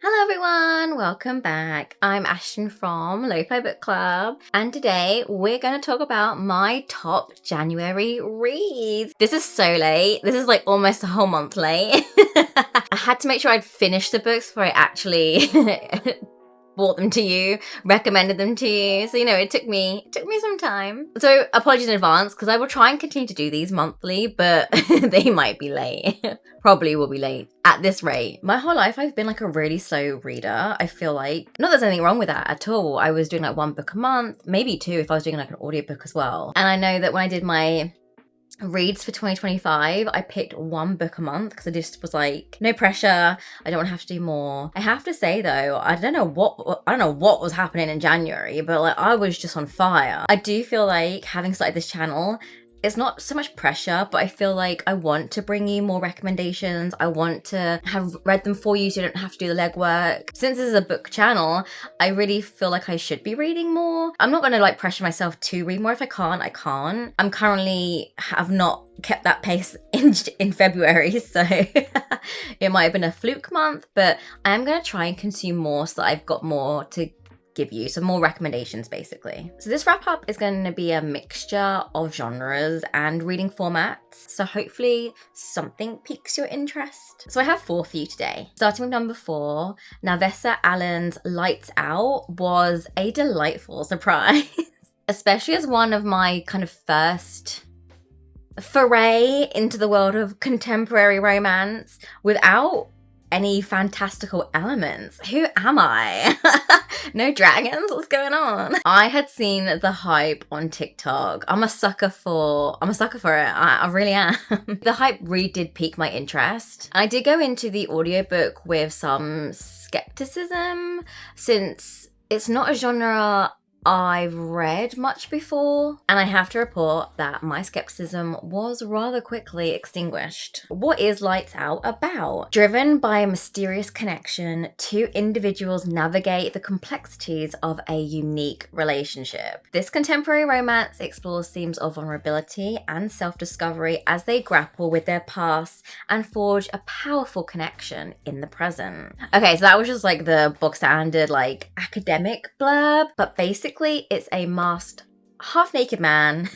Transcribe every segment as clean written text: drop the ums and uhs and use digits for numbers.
Hello everyone, welcome back. I'm Ashton from Lo-Fi Book Club, and today we're going to talk about my top January reads. This is so late. This is like almost a whole month late. I had to make sure I'd finished the books before I actually brought them to you, recommended them to you. So, it took me some time. So apologies in advance, because I will try and continue to do these monthly, but they might be late. Probably will be late at this rate. My whole life I've been like a really slow reader. I feel like, not that there's anything wrong with that at all. I was doing like one book a month, maybe two if I was doing like an audiobook as well. And I know that when I did my reads for 2025, I picked one book a month because I just was like, no pressure, I don't want to have to do more. I have to say though, I don't know what was happening in January, but like I was just on fire. I do feel like having started this channel, it's not so much pressure, but I feel like I want to bring you more recommendations. I want to have read them for you so you don't have to do the legwork. Since this is a book channel, I really feel like I should be reading more. I'm not going to like pressure myself to read more. If I can't, I can't. I'm currently have not kept that pace in February, so it might have been a fluke month, but I am going to try and consume more so that I've got more to give you some more recommendations basically. So this wrap up is going to be a mixture of genres and reading formats, so hopefully something piques your interest. So I have 4 for you today. Starting with number 4, Navessa Allen's Lights Out was a delightful surprise, especially as one of my kind of first foray into the world of contemporary romance without any fantastical elements. Who am I? No dragons? What's going on? I had seen the hype on TikTok. I'm a sucker for it. I really am. The hype really did pique my interest. I did go into the audiobook with some skepticism since it's not a genre I've read much before, and I have to report that my skepticism was rather quickly extinguished. What is Lights Out about? Driven by a mysterious connection, 2 individuals navigate the complexities of a unique relationship. This contemporary romance explores themes of vulnerability and self-discovery as they grapple with their past and forge a powerful connection in the present. Okay, so that was just like the book standard like academic blurb, but basically it's a masked half-naked man.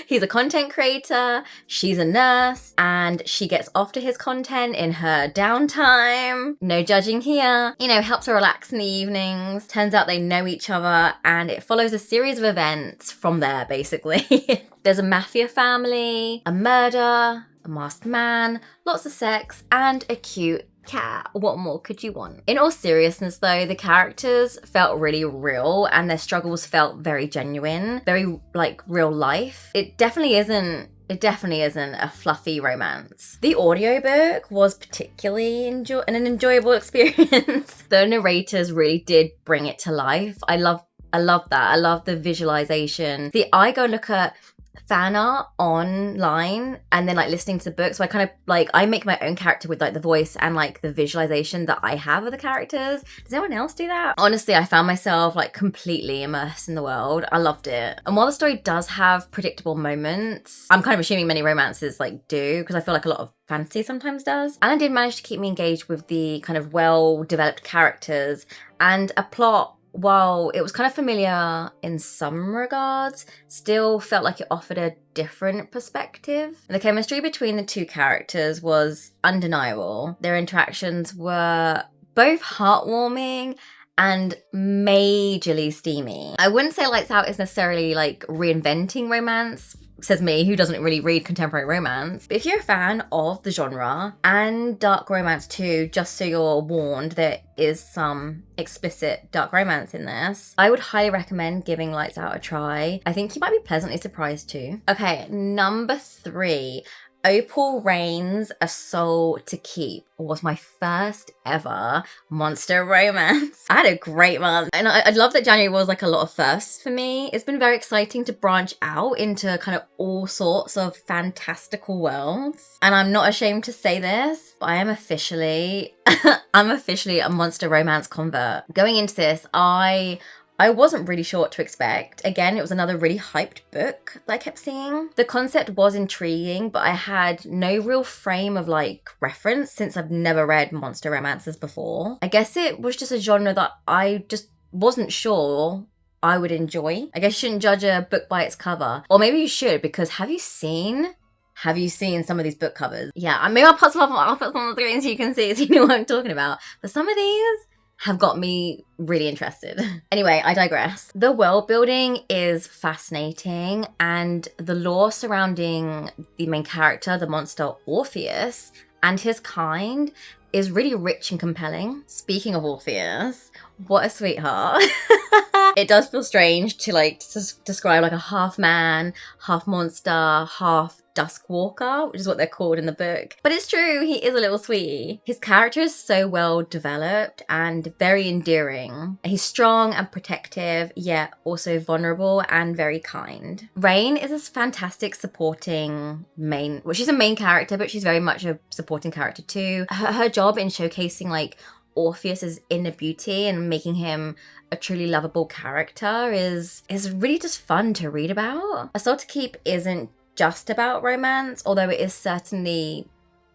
He's a content creator, she's a nurse, and she gets off to his content in her downtime. No judging here. Helps her relax in the evenings. Turns out they know each other, and it follows a series of events from there, basically. There's a mafia family, a murder, a masked man, lots of sex, and a cute cat. What more could you want? In all seriousness though, the characters felt really real and their struggles felt very genuine, very like real life. It definitely isn't a fluffy romance. The audiobook was particularly an enjoyable experience. The narrators really did bring it to life. I love that. I love the visualization. I go look at fan art online and then like listening to the book, so I kind of like I make my own character with like the voice and like the visualization that I have of the characters. Does anyone else do that? Honestly, I found myself like completely immersed in the world. I loved it. And while the story does have predictable moments, I'm kind of assuming many romances like do, because I feel like a lot of fantasy sometimes does, Alan did manage to keep me engaged with the kind of well developed characters and a plot. While it was kind of familiar in some regards, still felt like it offered a different perspective. The chemistry between the 2 characters was undeniable. Their interactions were both heartwarming and majorly steamy. I wouldn't say Lights Out is necessarily like reinventing romance, says me, who doesn't really read contemporary romance. But if you're a fan of the genre and dark romance too, just so you're warned, there is some explicit dark romance in this, I would highly recommend giving Lights Out a try. I think you might be pleasantly surprised too. Okay, number 3. Opal Reign's A Soul to Keep was my first ever monster romance. I had a great month, and I love that January was like a lot of firsts for me. It's been very exciting to branch out into kind of all sorts of fantastical worlds, and I'm not ashamed to say this, but I am officially I'm officially a monster romance convert. Going into this, I I wasn't really sure what to expect. Again, it was another really hyped book that I kept seeing. The concept was intriguing, but I had no real frame of like reference since I've never read monster romances before. I guess it was just a genre that I just wasn't sure I would enjoy. I guess you shouldn't judge a book by its cover. Or maybe you should, because have you seen some of these book covers? Yeah, maybe I'll put some on the screen so you can see, so you know what I'm talking about. But some of these have got me really interested. Anyway, I digress. The world building is fascinating, and the lore surrounding the main character, the monster Orpheus, and his kind is really rich and compelling. Speaking of Orpheus, what a sweetheart. It does feel strange to like describe like a half man, half monster, half dusk walker, which is what they're called in the book. But it's true, he is a little sweetie. His character is so well developed and very endearing. He's strong and protective, yet also vulnerable and very kind. Rain is a fantastic supporting she's a main character, but she's very much a supporting character too. Her job in showcasing like Orpheus's inner beauty and making him a truly lovable character is really just fun to read about. A Soul to Keep isn't just about romance, although it is certainly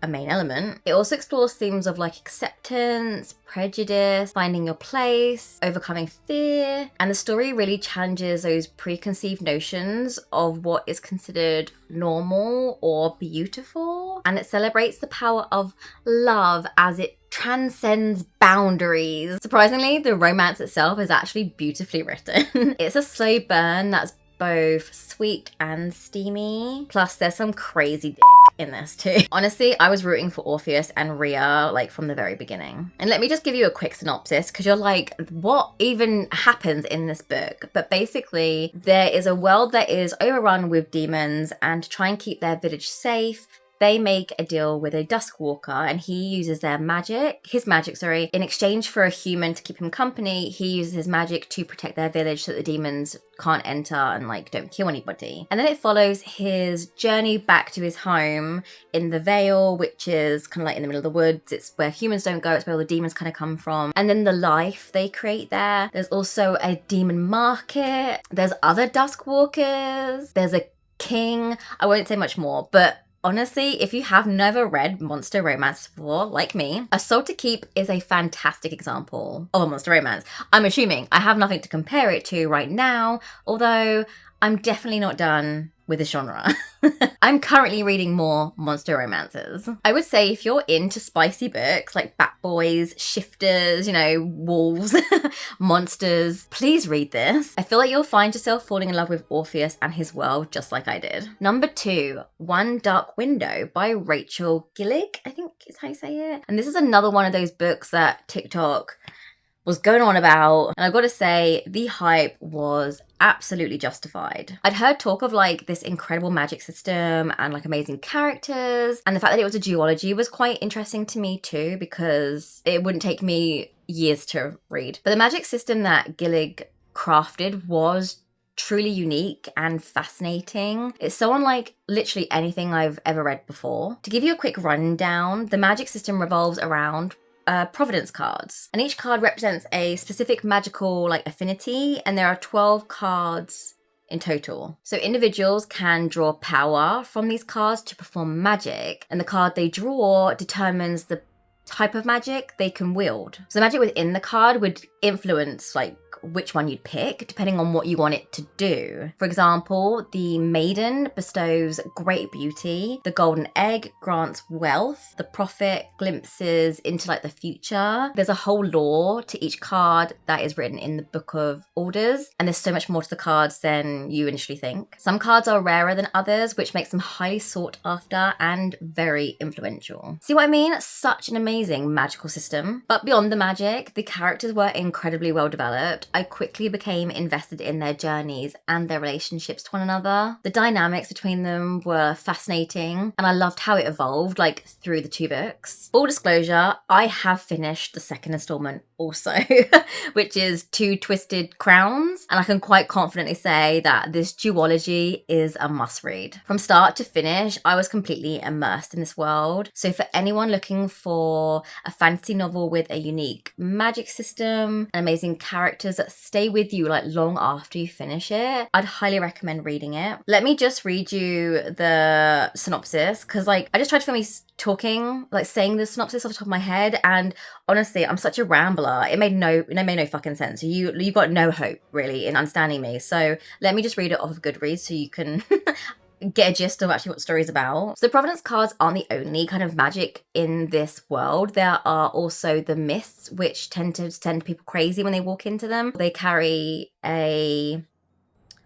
a main element. It also explores themes of like acceptance, prejudice, finding your place, overcoming fear, and the story really challenges those preconceived notions of what is considered normal or beautiful, and it celebrates the power of love as it transcends boundaries. Surprisingly, the romance itself is actually beautifully written. It's a slow burn that's both sweet and steamy. Plus, there's some crazy dick in this too. Honestly, I was rooting for Orpheus and Rhea like from the very beginning. And let me just give you a quick synopsis, because you're like, what even happens in this book? But basically, there is a world that is overrun with demons, and to try and keep their village safe, they make a deal with a dusk walker, and he uses his magic, in exchange for a human to keep him company. He uses his magic to protect their village so that the demons can't enter and like don't kill anybody. And then it follows his journey back to his home in the Vale, which is kind of like in the middle of the woods. It's where humans don't go, it's where all the demons kind of come from. And then the life they create there. There's also a demon market. There's other dusk walkers. There's a king. I won't say much more, but honestly, if you have never read monster romance before, like me, A Soul to Keep is a fantastic example of a monster romance. I'm assuming I have nothing to compare it to right now, although I'm definitely not done with the genre. I'm currently reading more monster romances. I would say if you're into spicy books like Bat Boys, Shifters, wolves, monsters, please read this. I feel like you'll find yourself falling in love with Orpheus and his world just like I did. Number 2, One Dark Window by Rachel Gillig, I think is how you say it. And this is another one of those books that TikTok was going on about, and I've got to say the hype was absolutely justified. I'd heard talk of like this incredible magic system and like amazing characters, and the fact that it was a duology was quite interesting to me too, because it wouldn't take me years to read. But the magic system that Gillig crafted was truly unique and fascinating. It's so unlike literally anything I've ever read before. To give you a quick rundown, the magic system revolves around Providence cards, and each card represents a specific magical like affinity, and there are 12 cards in total. So individuals can draw power from these cards to perform magic, and the card they draw determines the type of magic they can wield. So the magic within the card would influence like which one you'd pick depending on what you want it to do. For example, the Maiden bestows great beauty, the Golden Egg grants wealth, the Prophet glimpses into like the future. There's a whole lore to each card that is written in the Book of Orders, and there's so much more to the cards than you initially think. Some cards are rarer than others, which makes them highly sought after and very influential. See what I mean? Such an amazing magical system. But beyond the magic, the characters were incredibly well developed. I quickly became invested in their journeys and their relationships to one another. The dynamics between them were fascinating, and I loved how it evolved like through the 2 books. Full disclosure, I have finished the second installment also, which is Two Twisted Crowns. And I can quite confidently say that this duology is a must read. From start to finish, I was completely immersed in this world. So for anyone looking for a fantasy novel with a unique magic system and amazing characters that stay with you like long after you finish it, I'd highly recommend reading it. Let me just read you the synopsis, because like I just tried to film me talking, like saying the synopsis off the top of my head, and honestly, I'm such a rambler. It made no fucking sense. You got no hope really in understanding me. So let me just read it off of Goodreads so you can get a gist of actually what the story is about. So the Providence cards aren't the only kind of magic in this world. There are also the mists, which tend to send people crazy when they walk into them. They carry a,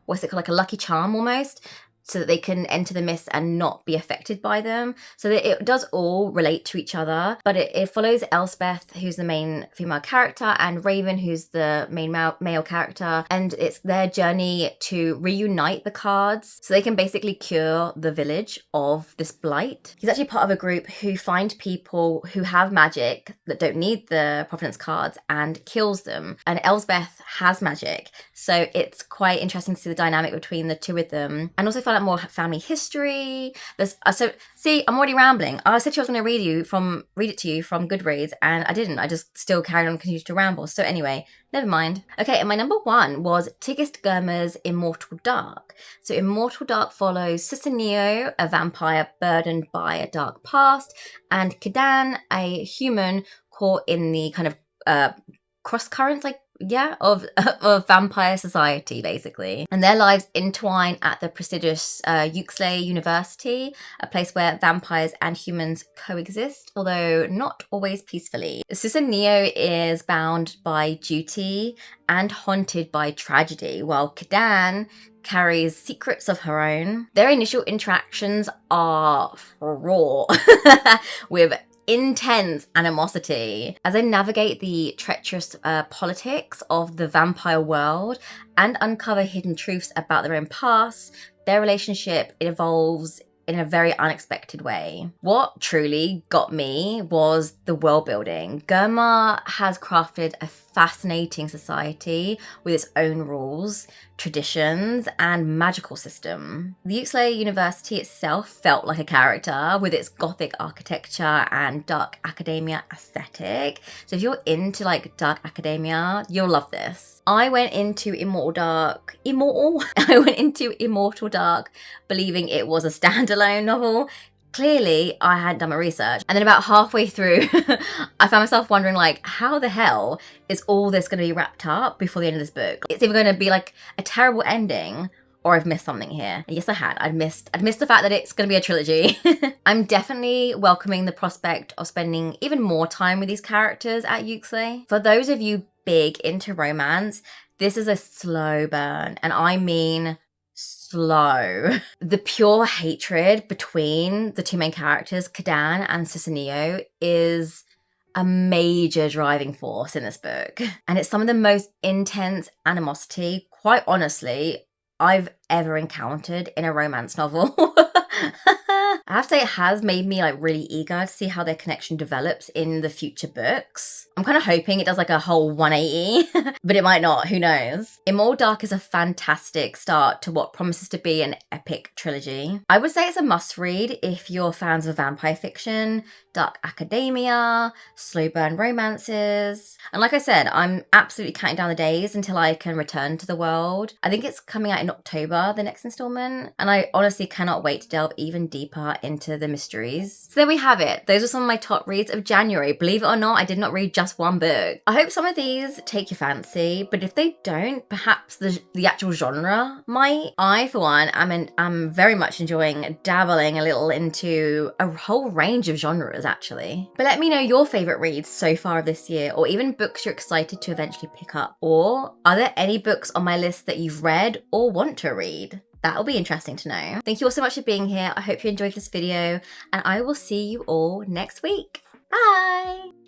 what's it called, like a lucky charm almost, so that they can enter the mist and not be affected by them. So that it does all relate to each other, but it follows Elspeth, who's the main female character, and Raven, who's the main male character, and it's their journey to reunite the cards so they can basically cure the village of this blight. He's actually part of a group who find people who have magic that don't need the Providence cards and kills them, and Elspeth has magic, so it's quite interesting to see the dynamic between the two of them, and also find out more family history. There's so see, I'm already rambling. I said I was going to read it to you from Goodreads, and I didn't. I just still carried on, continued to ramble. So anyway, never mind. Okay, and my number one was Tigist Germer's Immortal Dark. So Immortal Dark follows Neo, a vampire burdened by a dark past, and Kidan, a human caught in the kind of cross currents, of vampire society, basically. And their lives entwine at the prestigious Uxley University, a place where vampires and humans coexist, although not always peacefully. Neo is bound by duty and haunted by tragedy, while Kidan carries secrets of her own. Their initial interactions are raw, with intense animosity as they navigate the treacherous politics of the vampire world and uncover hidden truths about their own past. Their relationship evolves in a very unexpected way. What truly got me was the world building. Germer has crafted a fascinating society with its own rules, traditions, and magical system. The Uxley University itself felt like a character with its gothic architecture and dark academia aesthetic. So if you're into like dark academia, you'll love this. I went into Immortal Dark believing it was a standalone novel. Clearly, I hadn't done my research. And then about halfway through, I found myself wondering, like, how the hell is all this going to be wrapped up before the end of this book? It's either going to be like a terrible ending, or I've missed something here. And yes, I had. I'd missed the fact that it's going to be a trilogy. I'm definitely welcoming the prospect of spending even more time with these characters at Uxley. For those of you big into romance, this is a slow burn, and I mean slow. The pure hatred between the two main characters, Kidan and Neo, is a major driving force in this book. And it's some of the most intense animosity, quite honestly, I've ever encountered in a romance novel. I have to say, it has made me like really eager to see how their connection develops in the future books. I'm kind of hoping it does like a whole 180, but it might not, who knows. Immortal Dark is a fantastic start to what promises to be an epic trilogy. I would say it's a must read if you're fans of vampire fiction, dark academia, slow burn romances. And like I said, I'm absolutely counting down the days until I can return to the world. I think it's coming out in October, the next installment, and I honestly cannot wait to delve even deeper into the mysteries. So there we have it. Those are some of my top reads of January. Believe it or not, I did not read just one book. I hope some of these take your fancy, but if they don't, perhaps the actual genre might. I, for one, I'm very much enjoying dabbling a little into a whole range of genres, actually. But let me know your favourite reads so far of this year, or even books you're excited to eventually pick up. Or are there any books on my list that you've read or want to read? That'll be interesting to know. Thank you all so much for being here. I hope you enjoyed this video, and I will see you all next week. Bye!